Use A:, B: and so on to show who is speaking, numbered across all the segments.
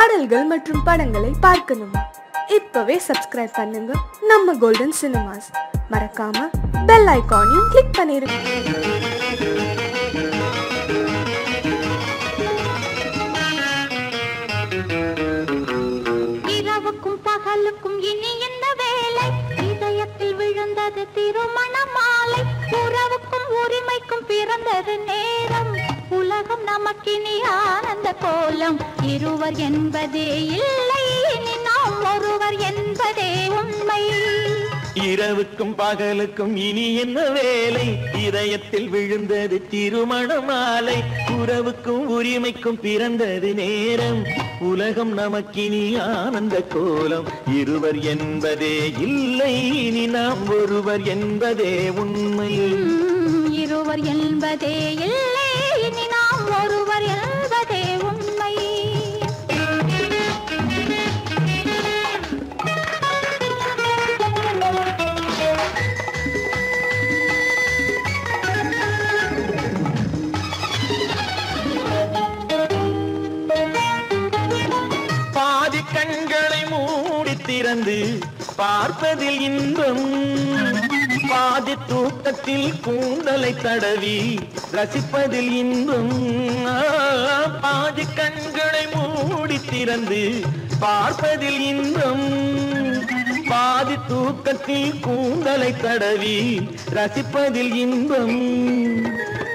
A: பாடல்கள் மற்றும் படங்களை பார்க்கணுமா? இப்பவே சப்ஸ்கிரைப் பண்ணுங்க நம்ம கோல்டன் சினிமாஸ். மறக்காம பெல் ஐகானையும் கிளிக் பண்ணிருங்க.
B: இரவுக்கும் பகலுக்கும் இனி என்ன வேலை? இதயத்தில் விழுந்தது திருமண மாலை. உறவுக்கும் உரிமைக்கும் பிறந்தது நேரம். உலகம் நமக்கினி ஆனந்த கோலம். இருவர் என்பதே இல்லை, இனி நாம் ஒருவர் என்பதே உண்மை.
C: இரவுக்கும் பகலுக்கும் இனி என்ன வேலை? இதயத்தில் விழுந்தது திருமண மாலை. உறவுக்கும் உரிமைக்கும் பிறந்தது நேரம். உலகம் நமக்கினி ஆனந்த கோலம். இருவர் என்பதே இல்லை, இனி நாம் ஒருவர் என்பதே உண்மை.
B: இருவர் என்பதே இல்லை, இனி நாம் ஒருவர் என்பதே உண்மை.
C: பாதி கண்களை மூடி திறந்து பார்ப்பதில் இன்பம். பாதி தூக்கத்தில் கூந்தலை தடவி ரசிப்பதில் இன்பம். பாதி கண்களை மூடி திறந்து பார்ப்பதில் இன்பம். பாதி தூக்கத்தில் கூந்தலை தடவி ரசிப்பதில் இன்பம்.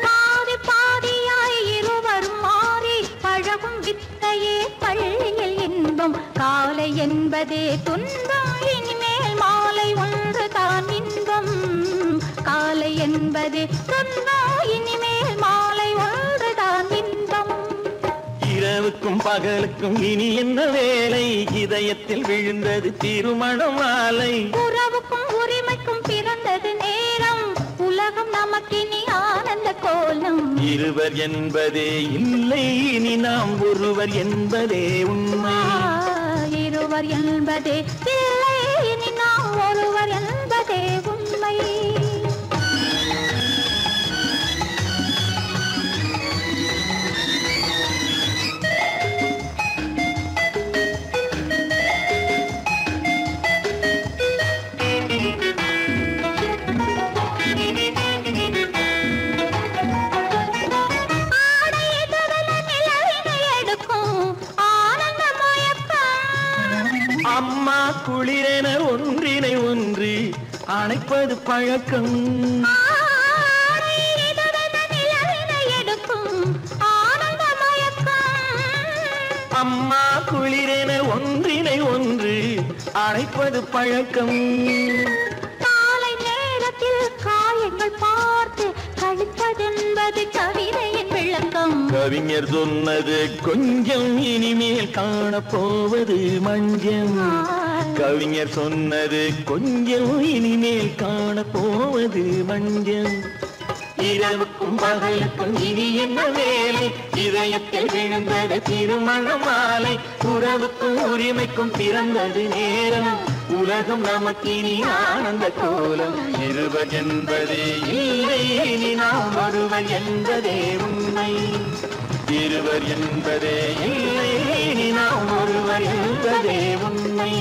B: பாதி பாதியாய் இருவரும் மாறி பழகும் வித்தையே பள்ளியில் இன்பம். காலை என்பதே துன்பம், இனிமேல் மாலை ஒன்று தான் இன்பம். காலை என்பதே துன்பம், இனிமேல் மாலை ஒன்று தான் இன்பம்.
C: இரவுக்கும் பகலுக்கும் இனி என்ன வேலை? இதயத்தில் விழுந்தது திருமண மாலை.
B: உறவுக்கும் உரிமைக்கும் பிறந்தது நேரம். உலகம் நமக்கினி ஆனந்த கோலம்.
C: இருவர் என்பதே இல்லை, இனி நாம் ஒருவர் என்பதே உண்மை.
B: இருவர் என்பதே இல்லை, இனி நாம் ஒருவர் என்பதே உண்மை.
C: அம்மா குளிரென ஒன்றினை ஒன்று அணைப்பது பழக்கம். அம்மா குளிரென ஒன்றினை ஒன்று அணைப்பது பழக்கம்.
B: காலை நேரத்தில் காயங்கள் பார்த்து கழிப்பதென்பது கவிதையின் விளக்கம்.
C: கவிஞர் சொன்னது கொஞ்சம், இனிமேல் காணப்போவது மஞ்சம். கவிஞர் சொன்னது கொஞ்சம், இனிமேல் காணப்போவது மஞ்சம். இரவுக்கும் பகலுக்கும் இனி என்ன வேலை? இதயத்தில் விழுந்தது திருமண மாலை. உறவுக்கும் உரிமைக்கும் பிறந்தது நேரம். உலகம் நமக்கினி ஆனந்த கோலம். இருவர் என்பதே இல்லை, இனி நாம் ஒருவர் என்பதே உண்மை. இருவர் என்பதே இல்லை, இனி நாம் ஒருவர் என்பதே உண்மை.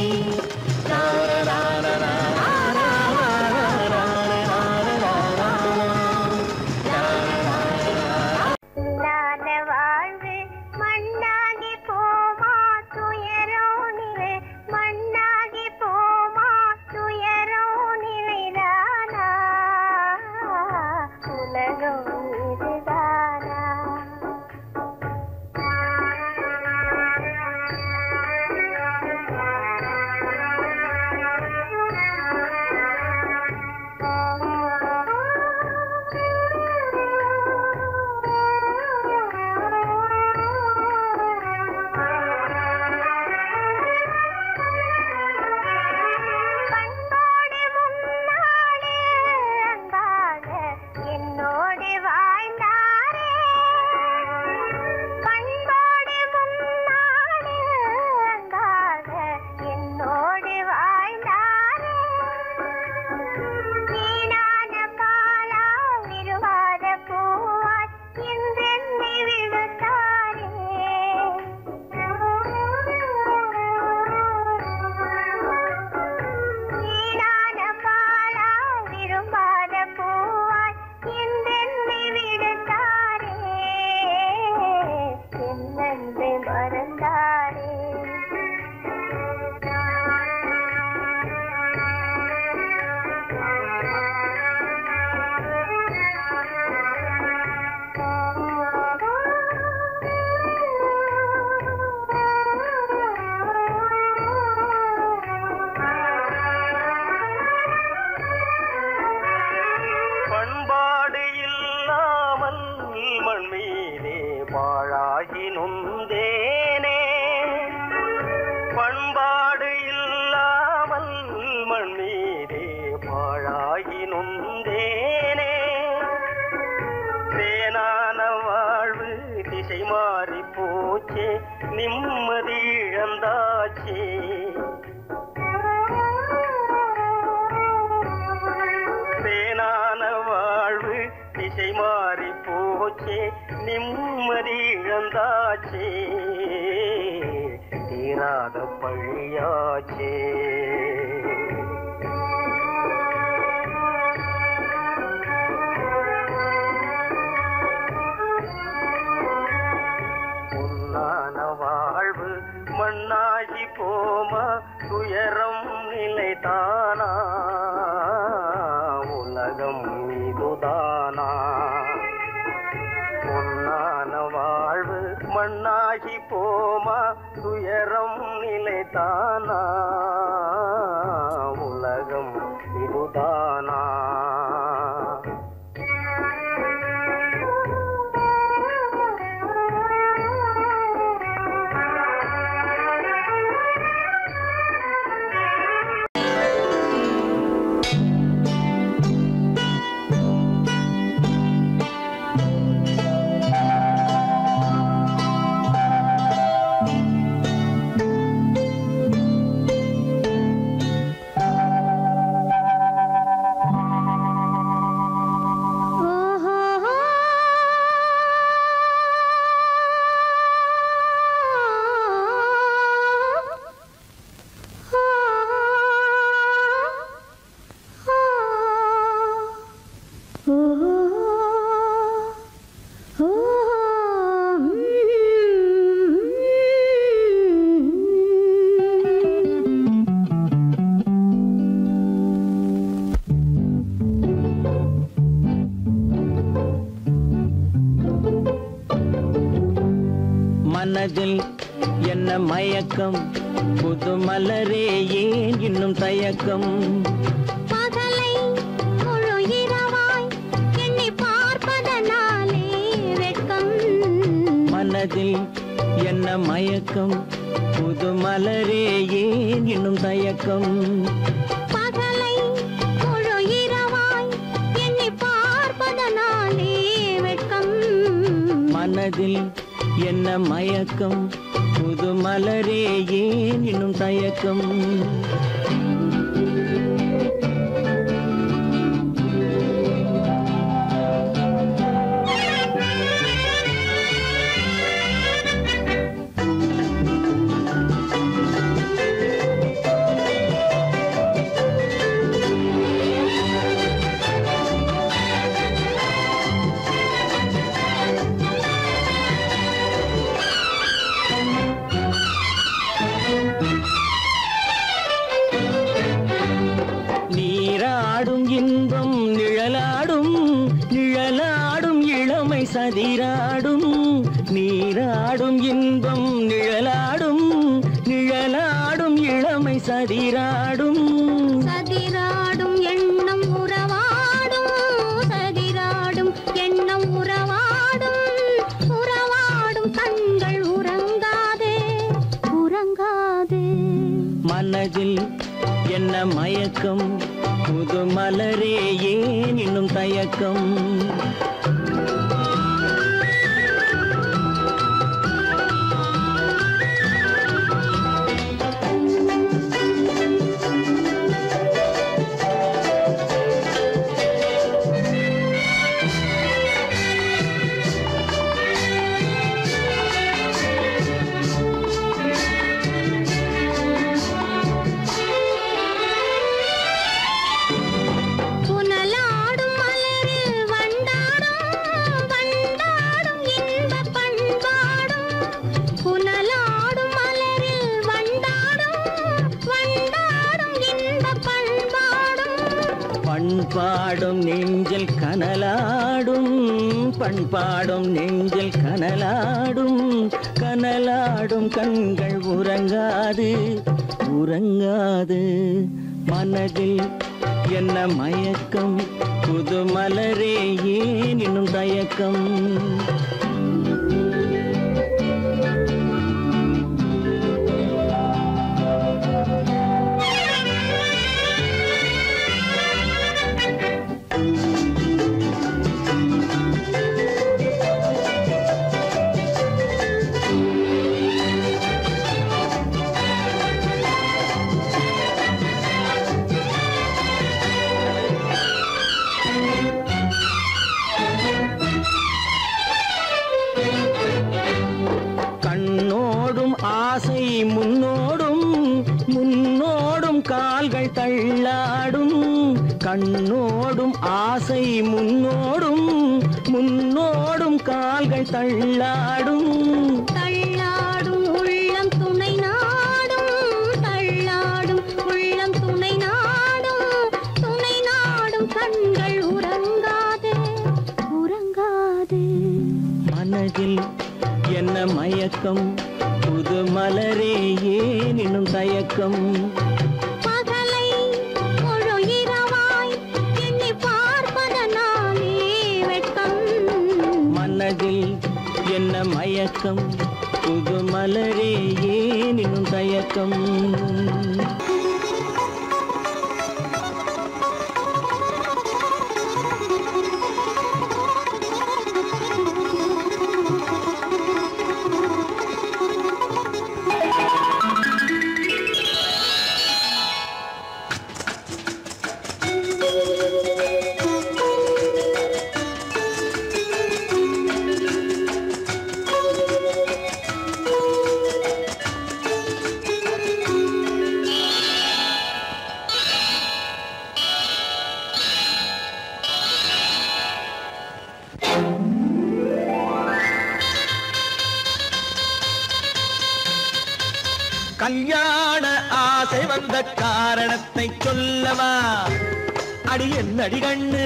D: நிம்மதி இழந்தாச்சே. தேனான வாழ்வு திசை மாறி போச்சே, நிம்மதி இழந்தாச்சே, தீராத பழியாச்சே. பொன்னான வாழ்வு மண்ணாகி போமா, துயரம் நிலைதானா, உலகம் இதுதானா. பொன்னான வாழ்வு மண்ணாகி போமா, துயரம் நிலைதானா, உலகம் இதுதானா.
C: மனதில் என்ன மயக்கம், புது மலரே ஏன் இன்னும் தயக்கம்.
B: பகலை முழு இரவாய் எண்ணி பார்ப்பதனாலே வெட்கம்.
C: மனதில் என்ன மயக்கம், புது மலரே ஏன் இன்னும் தயக்கம்.
B: பகலை முழு இரவாய் எண்ணி பார்ப்பதனாலே வெட்கம்.
C: மனதில் என்ன மயக்கம், புது மலரே ஏன் இன்னும் தயக்கம். நீராடும் இன்பம் நிழலாடும், நிழலாடும் இளமை சதிராடும். நீராடும் இன்பம் நிழலாடும், நிழலாடும் இளமை சதிராடும்.
B: சதிராடும் எண்ணம் உறவாடும், சதிராடும் எண்ணம் உறவாடும். உறவாடும் கண்கள் உறங்காதே, உறங்காதே.
C: மனதில் என்ன மயக்கம், புது மலரே ஏன் இன்னும் தயக்கம்.
B: புனலாடும் மலரில் வண்டாடும், வண்டாடும் இன்பப் பண்பாடும். புனலாடும் மலரில் வண்டாடும், வண்டாடும் இன்பப் பண்பாடும்.
C: பண்பாடும் நெஞ்சில் கனலாடும், பண்பாடும் நெஞ்சில் கனலாடும். கனலாடும் கண்கள் உறங்காது, உறங்காது. மனதில் என்ன மயக்கம், புது மலரே ஏன் இன்னும் தயக்கம். ஆசை முன்னோடும் முன்னோடும் கால்கள் தள்ளாடும் கண்ணோடும் ஆசை முன்னோடும் முன்னோடும் கால்கள் தள்ளாடும்
B: தள்ளாடும் உள்ளம் துணை நாடும் தள்ளாடும் உள்ளம் துணை நாடும் கண்கள் உறங்காது உறங்காது
C: மனதில் என்ன மயக்கம் புது மலரே ஏன் இன்னும் தயக்கம்
B: பகலை முழு இரவாய் எண்ணி பார்ப்பதனாலே வெட்கம்
C: மனதில் என்ன மயக்கம் புது மலரே ஏன் இன்னும் தயக்கம் கல்யாண ஆசை வந்த காரணத்தை சொல்லவா அடி என்னடி கண்ணு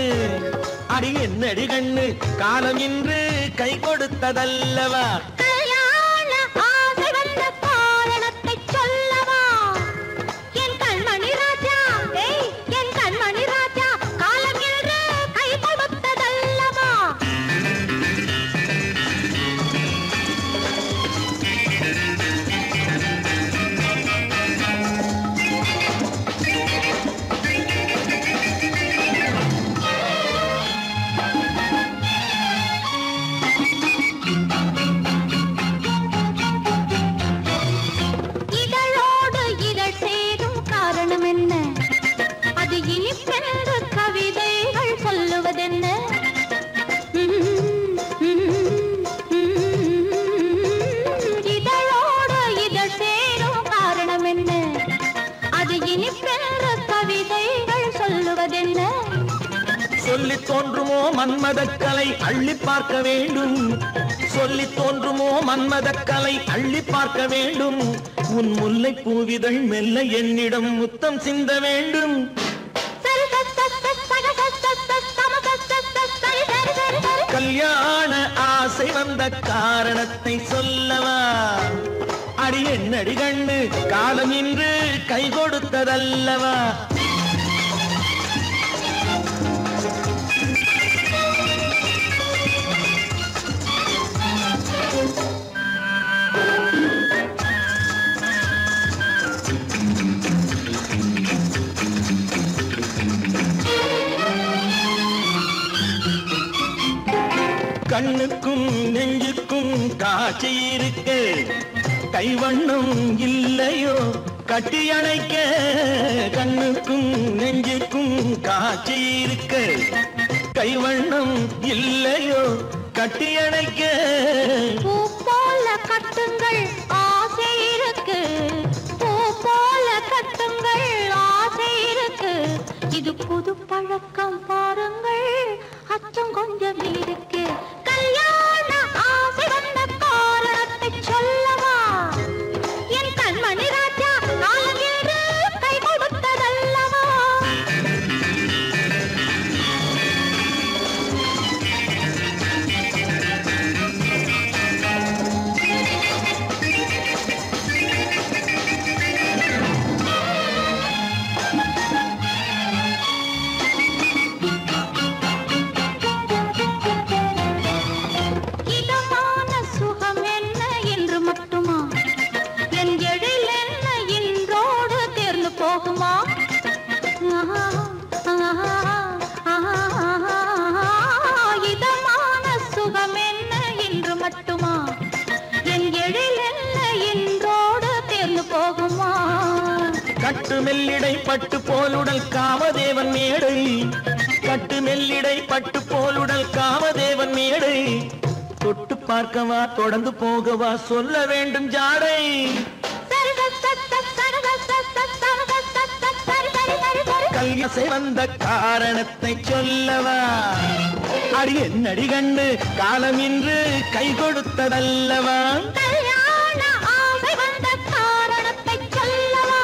C: காலம் இன்று கை கொடுத்ததல்லவா
B: கல்யாண ஆசை வந்த காரணத்தை சொல்லவா என் கண்மணி ராஜா என் கண்மணி ராஜா காலம் என்று கை கொடுத்ததல்லவா இதழோடு இதழ் சேரும் காரணம் என்ன அது இனிப்பென்று கவிதைகள் சொல்லுவதென்ன இதழோடு இதழ் சேரும் காரணம் என்ன அது இனிப்பென்று கவிதைகள் சொல்லுவதென்ன
C: சொல்லி தோன்றுமோ மன்மதக்கலை அள்ளி பார்க்க வேண்டும் சொல்லி தோன்றுமோ மன்மதக்கலை அள்ளி பார்க்க வேண்டும் உன் முல்லை பூவிதழ் மெல்ல என்னிடம் முத்தம் சிந்த வேண்டும் கல்யாண ஆசை வந்த காரணத்தை சொல்லவா அடி என்னடி கண்ணு காலம் இன்று கை கொடுத்ததல்லவா கண்ணுக்கும் நெஞ்சுக்கும் காட்சி இருக்கு கைவண்ணம் இல்லையோ கட்டி அணைக்க கண்ணுக்கும் நெஞ்சுக்கும் காட்சி இருக்கு கைவண்ணம் இல்லையோ கட்டி அணைக்க
B: பூ போல கட்டுங்கள் ஆசை இருக்கு பூ போல கட்டுங்கள் ஆசை இருக்கு இது புது பழக்கம் பாருங்கள் அச்சம் கொஞ்சம் இருக்கு கல்யாண ஆசை வந்த காரணத்தை சொல்லவா என் கண்மணி ராஜா காலம் என்று கை கொடுத்ததல்லவா இதமான சுகம் என்ன என்று மட்டுமா என் எழில் என்ன இன்றோடு தேர்ந்து போகுமா இதமான சுகம் என்ன என்று மட்டுமா என் எழில் என்ன இன்றோடு தேர்ந்து போகுமா
C: கட்டு மெல்லிடை பட்டு போலுடல் காமதேவன் மேடை கட்டு மெல்லிடை பட்டு போலுடல் காமதேவன் மேடை தொட்டு பார்க்கவா தொடர்ந்து போகவா சொல்ல வேண்டும் ஜாடை அடியசை வந்த காரணத்தை சொல்லவா அடி என்னடி கண்டு காலம் இன்று கை கொடுத்ததல்லவா
B: கல்யாண ஆசை வந்த காரணத்தை சொல்லவா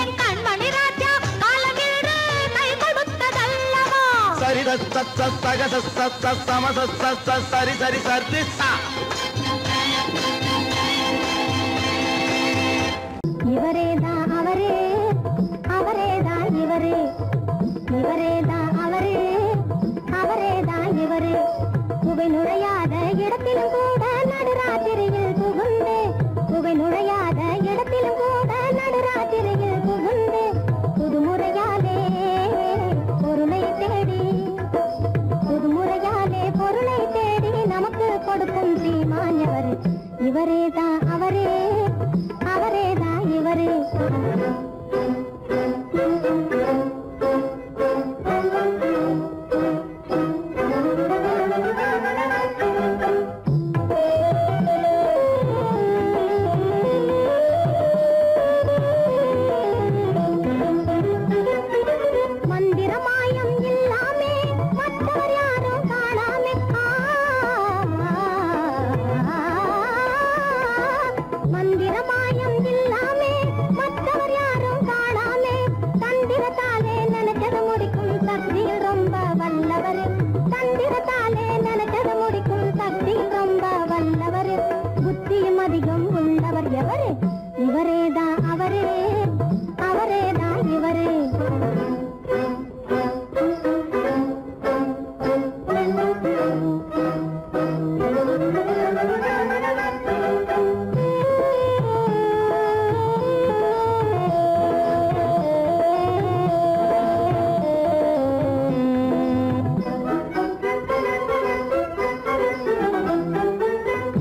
B: என் கண்மணி ராஜா காலம் இன்று கை கொடுத்ததல்லவா
C: சரி சக சம சரி சரி சரி
B: இவரேதான் அவரே அவரேதான் இவரே இவரேதான் அவரே அவரேதான் இவரே புகை நுழையாத இடத்திலும் கூட நடுராத்திரியில் புகுந்து புகை நுழையாத இடத்திலும் கூட நடுராத்திரியில் புகுந்து புதுமுறையாலே பொருளை தேடி புதுமுறையாலே பொருளை தேடி நமக்கு கொடுக்கும் ஸ்ரீமான்யவர் இவரேதான் அவரே அவரேதான் இவரே மந்திரமாயம் இல்லாமே மற்றவர் யாரும் காணாமே மந்திரமாயம் இல்லாமே மற்றவர் யாரும் காணாமே தந்திரத்தாலே நினைச்சது முடிக்கும் சக்தியில் ரொம்ப வல்லவர் தந்திரத்தாலே நினைச்சது முடிக்கும் சக்தியில் ரொம்ப வல்லவர் புத்தியும் அதிகம் உள்ளவர் எவரு இவரேதான் அவரே அவரேதான் இவரே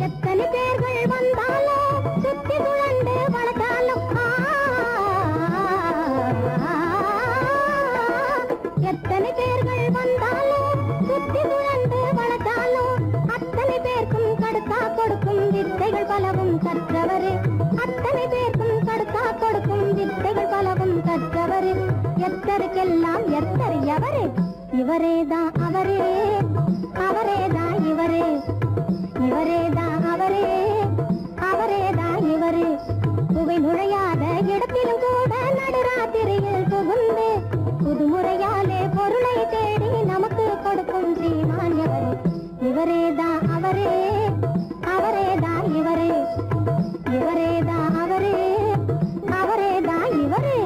B: எத்தனை பேர்கள் வந்தாலும் சுத்தி சுழண்டு வளர்த்தாலும் எத்தனை பேர்கள் வந்தாலும் சுத்தி சுழண்டு வளர்த்தாலும் அத்தனை பேருக்கும் கடுத்தா கொடுக்கும் வித்தைகள் பலவும் கற்றவர் அத்தனை பேருக்கும் கடுத்தா கொடுக்கும் வித்தைகள் பலவும் கற்றவர் எத்தருக்கெல்லாம் எத்தர் எவரு இவரேதான் அவரே அவரேதான் இவரே இவரேதான் அவரே அவரேதான் இவரே புகை நுழையாத இடத்திலும் கூட நடுராத்திரியில் புகுந்து புதுமுறையாலே பொருளை தேடி நமக்கு கொடுக்கும் ஸ்ரீமான்யவர் இவரேதான் அவரே அவரேதான் இவரே இவரேதான் அவரே அவரேதான் இவரே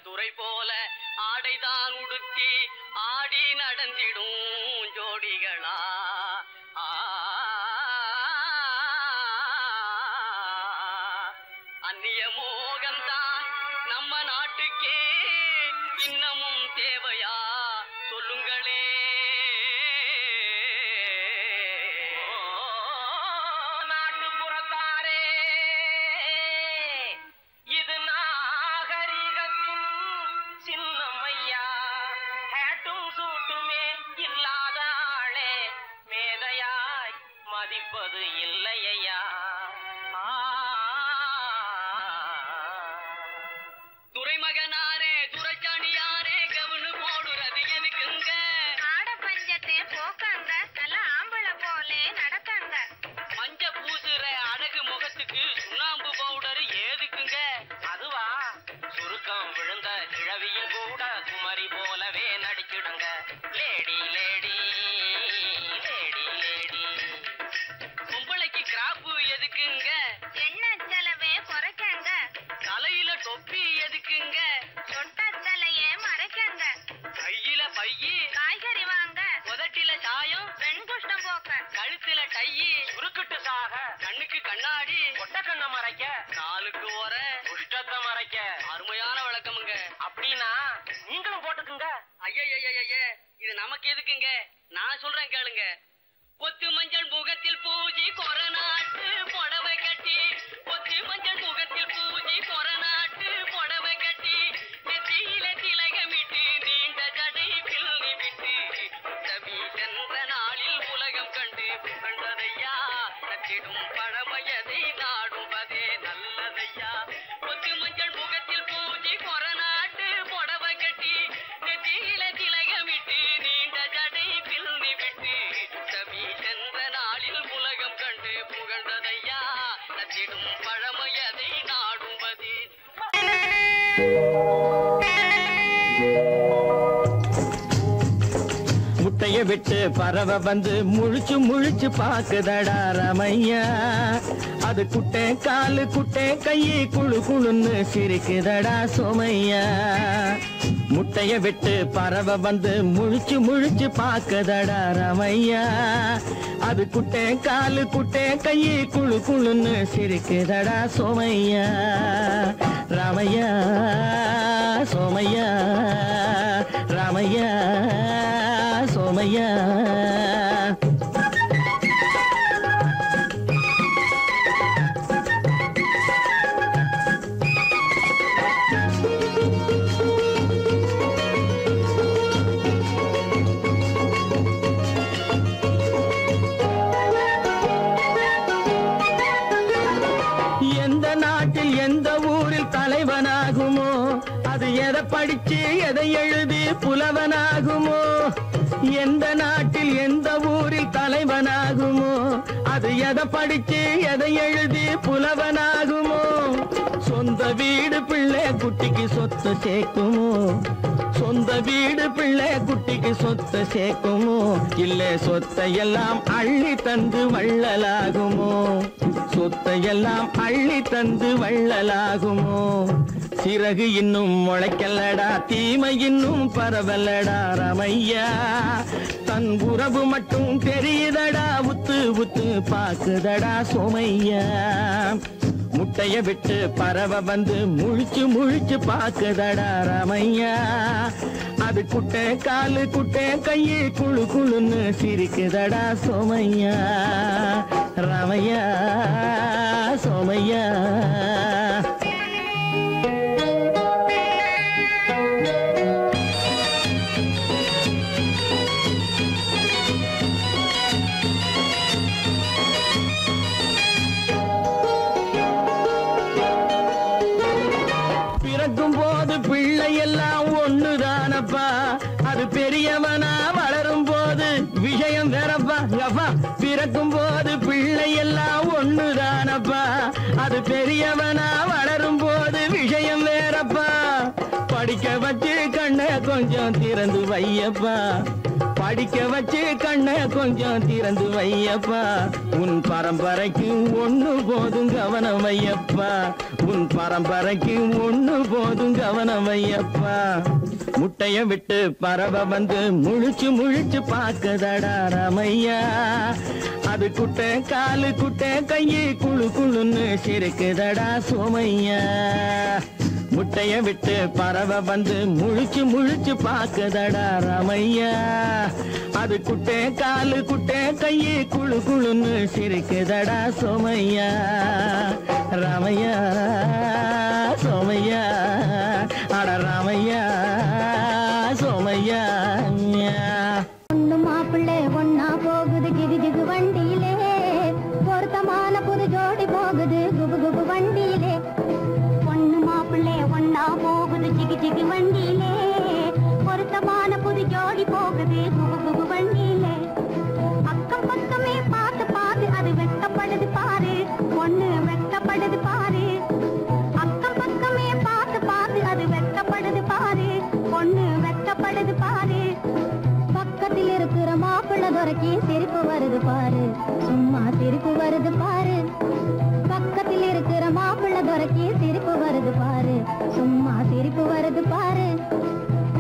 E: துறை போல ஆடைதான் உடுத்தி ஆடி நடந்திடும் ஜோடிகளா அந்நிய மோகம்தான் நம்ம நாட்டுக்கே இன்னமும் தேவையா சொல்லுங்களே நாட்டுப்புறத்தாரே இது நாகரிகத்தின் சின்னம்மையா ஹேட்டும் சூட்டுமே இல்லாத ஆளே மேதையாய் மதிப்பது இல்லையா துறைமகனாரே துரைச்சாணியாரே கவுனு போடுறது எதுக்குங்க
B: ஆட பஞ்சத்தை போக்கங்க நல்ல ஆம்பள போலே நடக்கங்க
E: மஞ்ச பூசுற அழகு முகத்துக்கு சுண்ணாம்பு பவுடர் ஏதுக்குங்க அதுவா சுருக்கம் விழுந்த கிழவியும் கூட குமரி போலவே நடிச்சிடுங்க லேடி லேடி இது நமக்கு எதுக்குங்க? நான் சொல்றேன் கேளுங்க. பொத்து மஞ்சள் முகத்தில் பூஜி கொரநாட்டு புடவை கட்டி, பொத்து மஞ்சள் முகத்தில் பூஜி கொரநாட்டு புடவை கட்டி, நெத்தியில திலகமிட்டு நீண்ட ஜடை பிள்ளி விட்டு, தவி சென்ற நாளில் உலகம் கண்டு புகழ்ந்ததையா, நச்சிடும் பழமையதை நாடுவதே நல்லதையா. பொத்து மஞ்சள் முகத்தில் பூஜி கொரநாட்டு புடவை கட்டி, நெத்தியில திலகமிட்டு நீண்ட ஜடை பிள்ளி விட்டு, தவி சென்ற நாளில் உலகம் கண்டு புகழ்ந்ததையா, நச்சிடும் பழமையதை நாடுவதே.
C: முட்டைய விட்டு பறவை வந்து முழிச்சு முழிச்சு பாக்குதடா ரமையா, அது குட்டை காலு குட்டை கையை குழு குழுன்னு சிரிக்குதடா சோமையா. முட்டைய விட்டு பறவை வந்து முழிச்சு முழிச்சு பாக்குதடா ரமையா, அது குட்டை காலு குட்டை கையை குழு குழுன்னு சிரிக்குதடா சோமையா. ராமையா சோமையா, ராமையா சோமையா. எந்த நாட்டில் எந்த ஊரில் தலைவனாகுமோ, அது எதை படிச்சு எதை எழுதி புலவனாகுமோ. எந்த நாட்டில் எந்த ஊரில் தலைவனாகுமோ, அது எதை படிச்சு எதை எழுதி புலவனாகுமோ. சொந்த வீடு பிள்ளை குட்டிக்கு சொத்து சேர்க்குமோ, சொந்த வீடு பிள்ளை குட்டிக்கு சொத்து சேர்க்குமோ. இல்லை சொத்தையெல்லாம் அள்ளி தந்து வள்ளலாகுமோ, சொத்தையெல்லாம் அள்ளி தந்து வள்ளலாகுமோ. சிறகு இன்னும் முளைக்கல்லடா, தீமை இன்னும் பரவலடா ரமையா, தன் உறவு மட்டும் தெரியுதடா, உத்து உத்து பாக்குதடா சோமையா. முட்டைய விட்டு பறவை வந்து முழிச்சு முழிச்சு பாக்குதடா ரமையா, அது குட்டை காலு குட்டை கையை குழு குழுன்னு சிரிக்குதடா சோமையா. ரமையா சோமையா. பிறக்கும் போது பிள்ளை எல்லாம் ஒண்ணுதானப்பா, அது பெரியவனா வளரும் போது விஷயம் வேறப்பா. அப்பா பிறக்கும் போது பிள்ளை எல்லாம் ஒண்ணுதானப்பா, அது பெரியவனா வளரும் போது விஷயம் வேறப்பா. படிக்க வச்சு கண்ணை கொஞ்சம் திறந்து வையப்பா, படிக்க வச்சு கண்ணை கொஞ்சம் திறந்து வையப்பா. உன் பரம்பரைக்கு ஒண்ணு போதும் கவனம் வையப்பா, உன் பரம்பரைக்கு ஒண்ணு போதும் கவனம் வையப்பா. முட்டைய விட்டு பறவை வந்து முழிச்சு முழிச்சு பாக்குதடா ரமையா, அது குட்டை காலு குட்டை கையை குழு குழுன்னு சிரிக்குதடா சோமையா. முட்டைய விட்டு பறவை வந்து முழிச்சு முழிச்சு பாக்குதடா ரமையா, அது குட்டை காலு குட்டை கையை குழு குழுன்னு சிரிக்குதடா சோமையா. ராமையா சோமையா, அட ராமையா சோமையா.
B: ஒண்ணு மாப்பிள்ளை ஒன்னா போகுது கிது கிது வண்டியிலே, பொருத்தமான புது ஜோடி போகுது குபு குபு வண்டியிலே. ஒண்ணு மாப்பிள்ளை ஒன்னா போகுது சிகி சிகி வண்டியிலே, பொருத்தமான புது ஜோடி போகுது குபு குபு வண்டியிலே. அக்கம் பக்கமே பார்த்து பார்த்து அது வெட்டப்படுது பாரு, ஒண்ணு வெட்டப்படுது பாரு. அக்கம் பக்கமே பார்த்து பார்த்து அது வெட்டப்படுது பாரு, ஒண்ணு வெட்டப்படுது பாரு. பக்கத்தில் இருக்கிற மாப்பிள்ளை துறைக்கு சிரிப்பு வருது பாரு, சும்மா சிரிப்பு வருது பாரு. பக்கத்தில் இருக்கிற மாப்பிள்ளை துறைக்கு சிரிப்பு வருது பாரு, சும்மா சிரிப்பு வருது பாரு.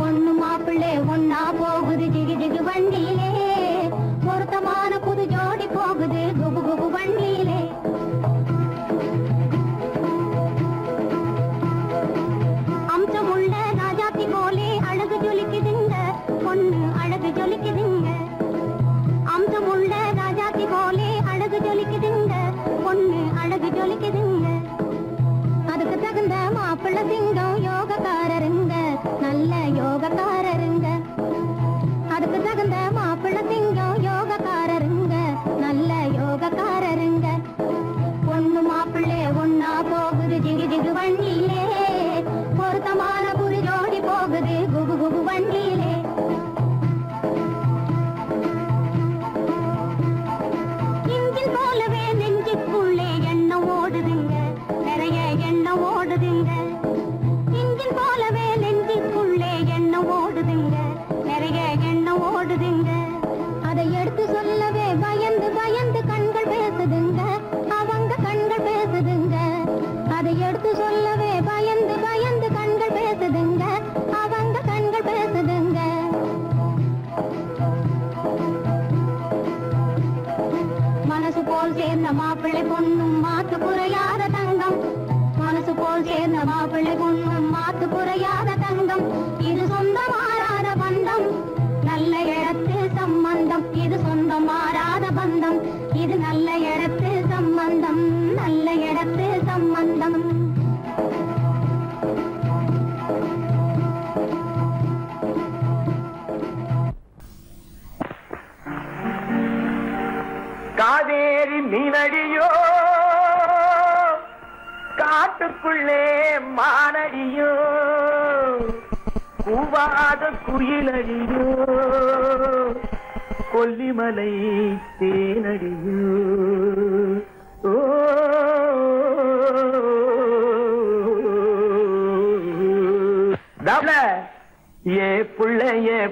B: பொண்ணு மாப்பிள்ளை ஒன்னா போகுது ஜிகு ஜிகு வண்டியிலே, பொருத்தமான புது ஜோடி போகுது குபு குபு வண்டியிலே. அம்சமுள்ள ராஜாத்தி போலே அழகு ஜொலிக்குதுங்க,
C: பூவாத குயிலடியோ கொல்லிமலை தேனடியோ ஓ ஏ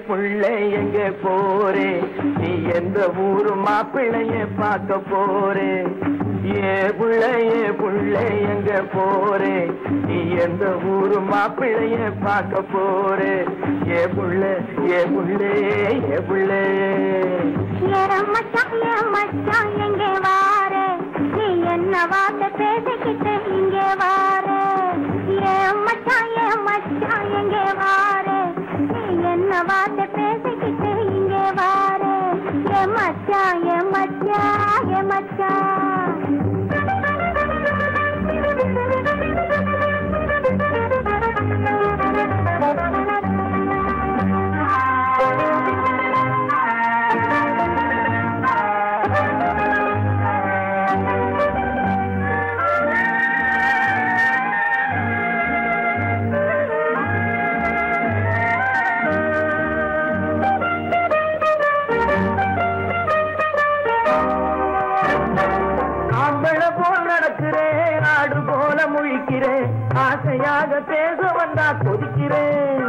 C: புள்ள எங்க போறே நீ எந்த ஊரு மாப்பிள்ளைய பார்க்க போறே ஏ புள்ள எங்க போறே நீ எந்த ஊரு மாப்பிள்ளைய பார்க்க போறே ஏ புள்ள
B: மச்சான் எங்க வாரே நீ என்ன வார்த்தை பேசிக்கிட்டு இங்கே வாரே மச்சான் எங்க வாரே நீ என்ன வார்த்தை பேசிக்கிட்டு இங்கே வாரே மச்சான்
C: ஆசையாக பேச வந்தா கொதிக்கிறேன்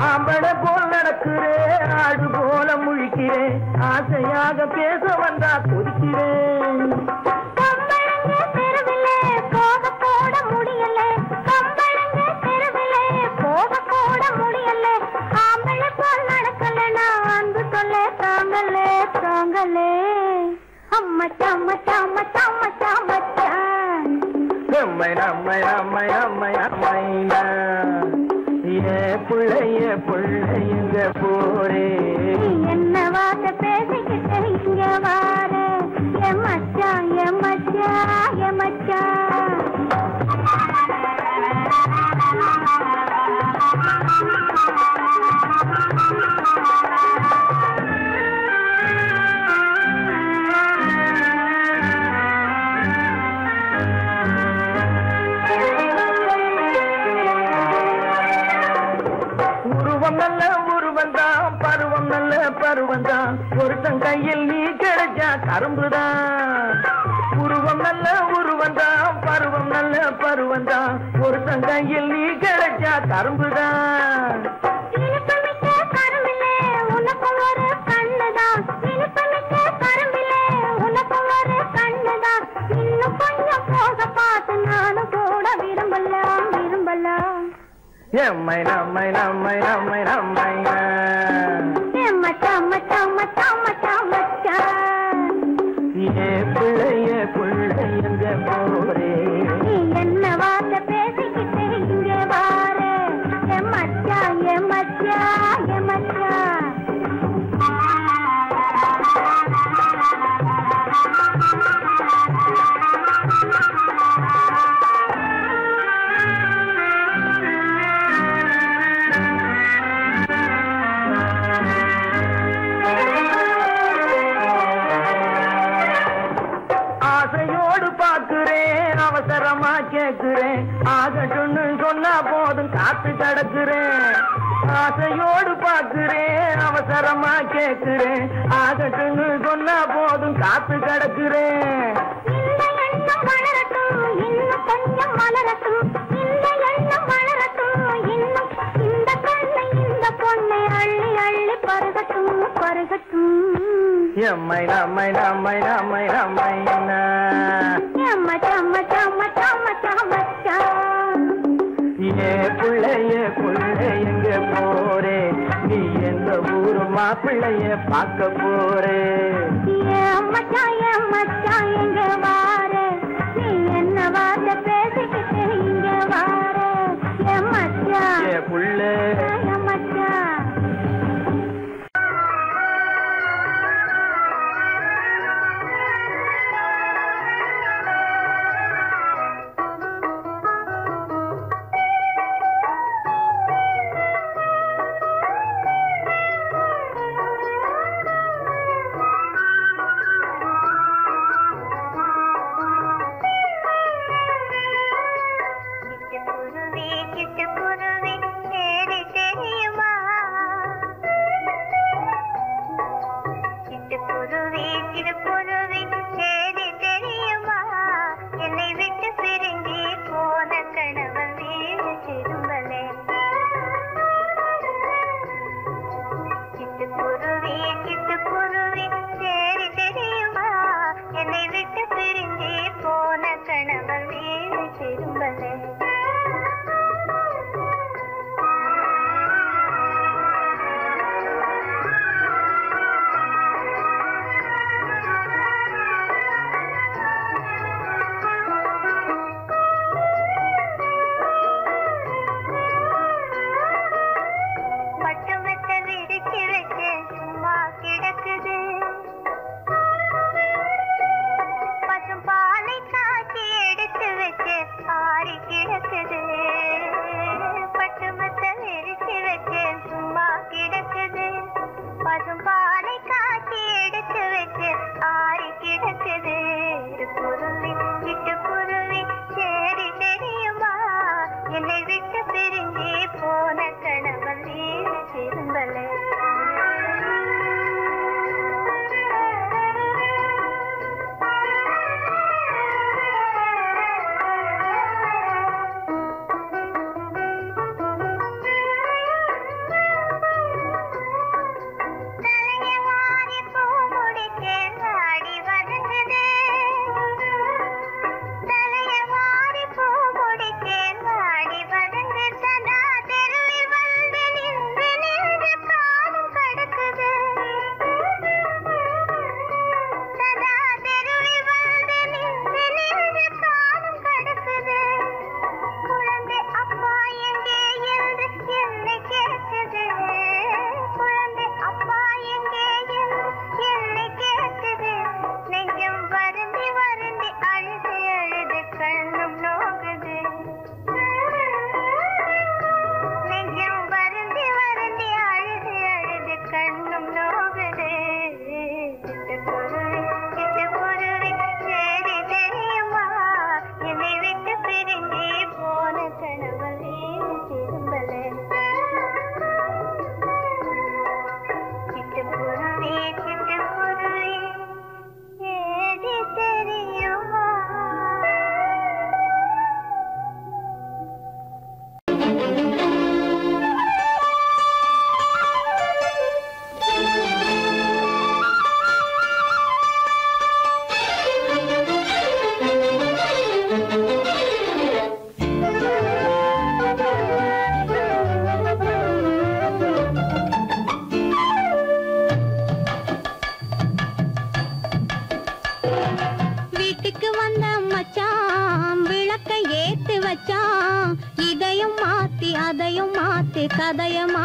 C: ஆம்பளை போல் நடக்கிறேன் ஆடு போல முழிக்கிறேன் ஆசையாக பேச வந்தா கொதிக்கிறேன் புள்ளைங்க போரே
B: என்ன வார்த்தை பேசிக்கிட்டு இங்க வாரே மச்சான்
C: பருவந்தான் ஒருத்தன் கையில் நீ கிடைச்சா கரும்புதான் உருவம் நல்ல உருவந்தான் பருவம் நல்ல பருவந்தான் ஒருத்தன் கையில் நீ கிடைச்சா கரும்புதான் நம்மை புள்ளைங்க போரே
B: என்ன வார்த்தை பேசிக்கிட்டு இங்கே வாரே மச்சான்
C: அவசரமா கேட்கிறேன் ஆகட்டும்னு சொன்னா போதும் காத்து கிடக்குறேன் ஆசையோடு பார்க்கிறேன் அவசரமா கேட்கிறேன் ஆகட்டும்னு சொன்னா போதும் காத்து கிடக்குறேன் புள்ளைங்க போரே நீ எந்த ஊரு மாப்பிள்ளைய பார்க்க போறே
B: மச்சான் எங்க வாரே நீ என்ன வார்த்தை பேசிக்கிட்டு இங்க வாரே மச்சான்
C: புள்ள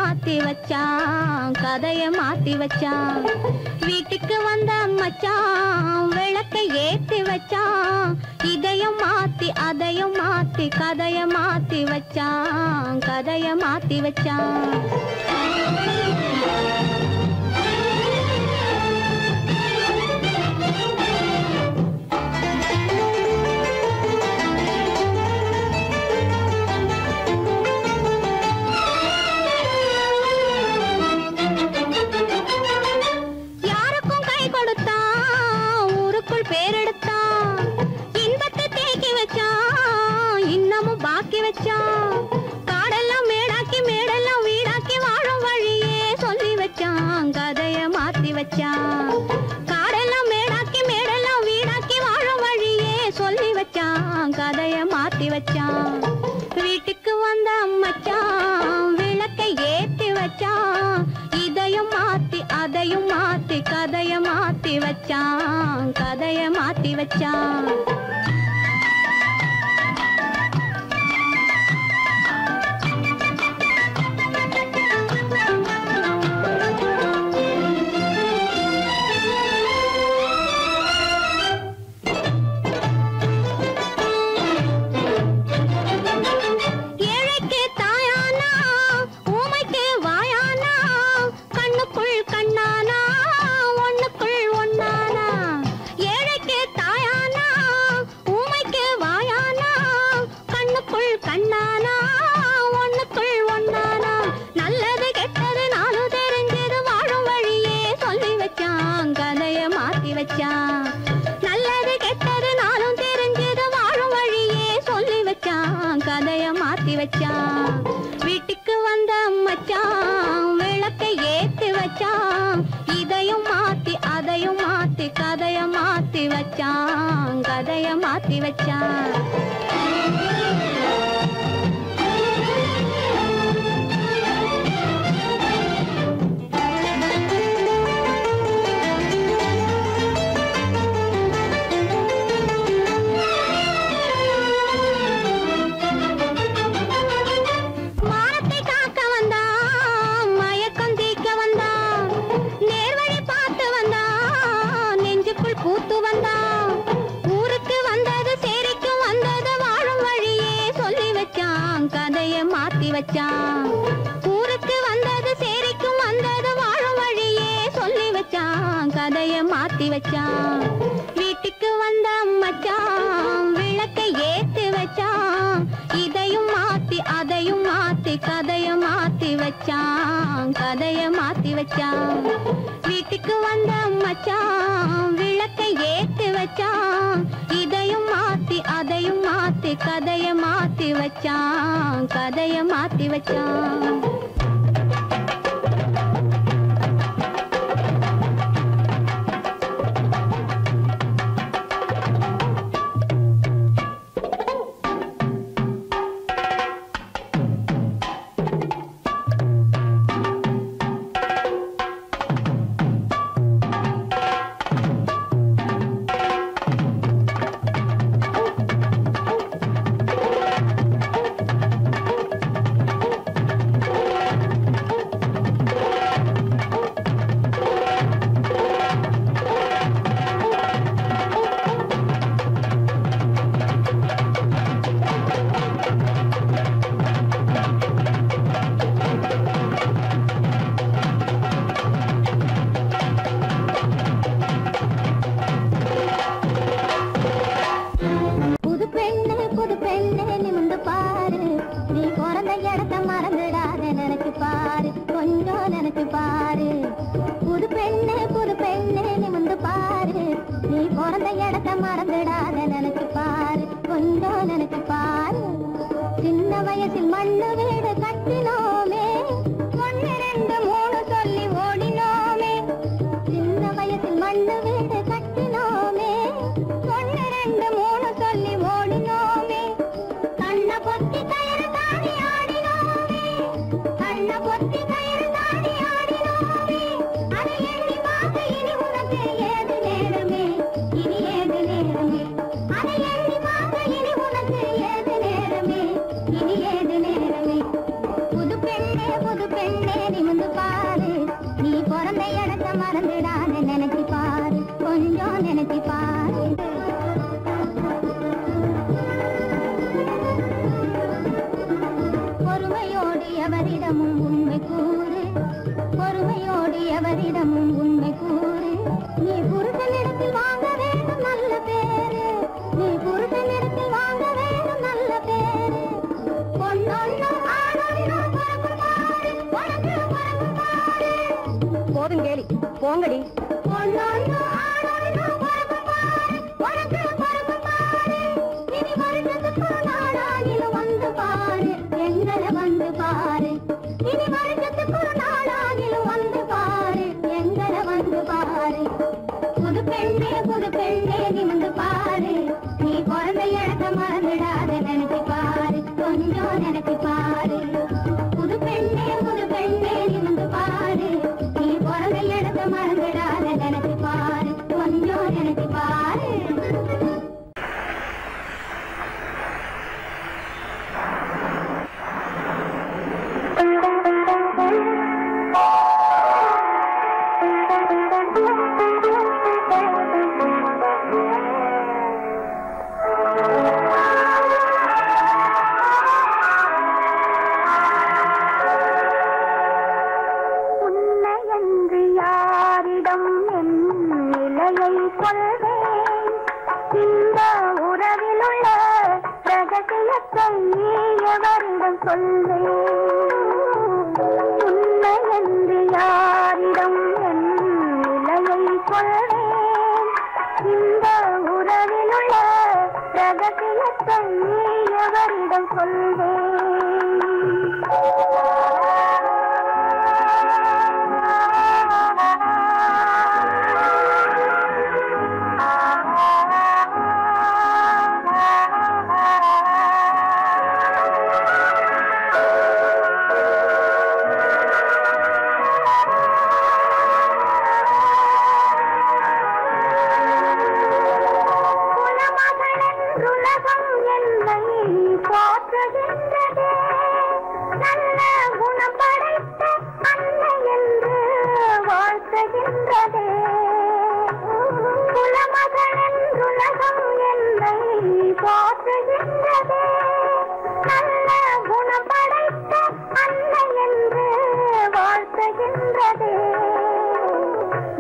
B: மாத்தி வச்சான் கதைய மாத்தி வச்சான் வீட்டுக்கு வந்த மச்சான் விளக்கை ஏத்தி வச்சான் இதையும் மாத்தி அதையும் மாத்தி கதைய மாத்தி வச்சான் கதைய மாத்தி வச்சான் காடெல்லாம் மேடாக்கி மேடெல்லாம் வீடாக்கி வாழும் வழியே சொல்லி வச்சான் கதைய மாத்தி வச்சான் காடெல்லாம் மேடாக்கி மேடெல்லாம் வீடாக்கி வாழும் வழியே சொல்லி வச்சான் கதைய மாத்தி வச்சான் வீட்டுக்கு வந்த மச்சான் விளக்கை ஏத்தி வச்சான் இதையும் மாத்தி அதையும் மாத்தி கதைய மாத்தி வச்சான் கதைய மாத்தி வச்சான் நல்லது கெட்டது நாளும் தெரிஞ்சது வாழும் வழியே சொல்லி வச்சான் கதைய மாத்தி வச்சான் வீட்டுக்கு வந்த மச்சான் விளக்கை ஏத்தி வச்சான் இதையும் மாத்தி அதையும் மாத்தி கதைய மாத்தி வச்சான் கதைய மாத்தி வச்சான் ஊருக்கு வந்தது சேரிக்கும் வந்தது வாழும் வழியே சொல்லி வச்சான் கதைய மாத்தி வச்சான் வீட்டுக்கு வந்த மச்சான் விளக்கை ஏத்தி வச்சான் இதையும் மாத்தி அதையும் மாத்தி கதைய மாத்தி வச்சான் கதைய மாத்தி வச்சான் வீட்டுக்கு வந்த மச்சான் விளக்கை ஏத்தி வச்சான் இதையும் மாத்தி அதையும் மாத்தி கதைய மாத்தி வச்சான் கதைய மாத்தி வச்சான் போதும் கேலி போங்கடி. வந்து பாரு எங்களை வந்து பாரு, இனி வருஷத்துக்கு ஒரு நாளாகிலும் வந்து பாரு எங்களை வந்து பாரு. புது பெண்ணே நிமிந்து பாரு, நீ பிறந்த இடத்த மறந்துடாத நினைச்சு பாரு, கொஞ்சம் நினைச்சு பாரு. புது பெண்ணே நிமிந்து பாரு, நீ பிறந்த இடத்த மறந்துடாத நினைச்சு பாரு, கொஞ்சம் நினைச்சு பாரு.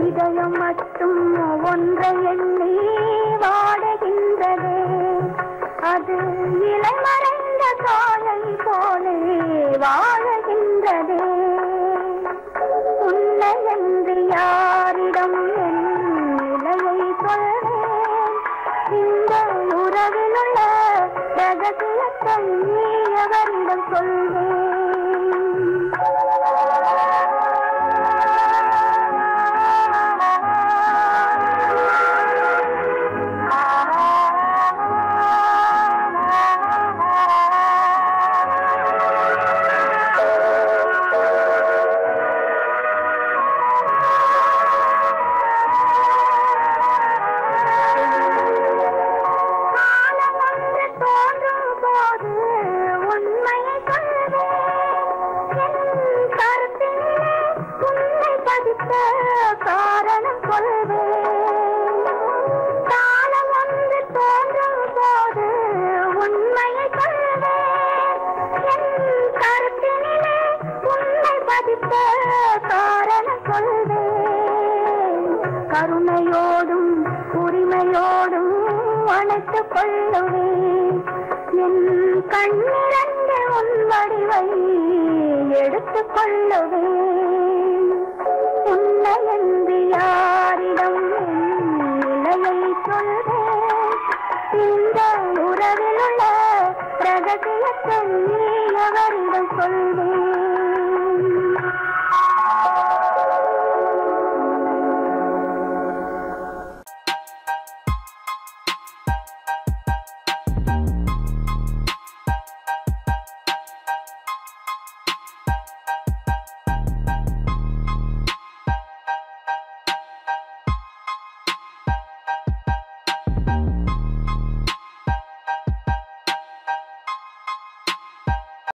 B: இதயம் மட்டும் ஒன்றை எண்ணி வாடுகின்றதே, அது இளமறைந்த காலை போலே வாழுகின்றதே. உன்னை என்று யாரிடம் என் நிலையை சொல்வேன், இந்த உறவிலுள்ள ரகசியத்தை எவரிடம் சொல்வேன். காரணம் சொல்வேன், காலம் வந்து தோன்றும் போது உண்மையை சொல்வேன். என் கருத்தினிலே உண்மை பதித்த காரணம் சொல்வேன். கருணையோடும் உரிமையோடும் அணைத்துக் கொள்ளுவேன். என் கண்ணிரண்டு உன் வடிவை எடுத்துக் கொள்ளுவேன். உன்னை என்று யாரிடம் நிலையை சொல்வேன், இந்த உறவிலுள்ள ரகசியத்தை எவரிடம் சொல்வேன்.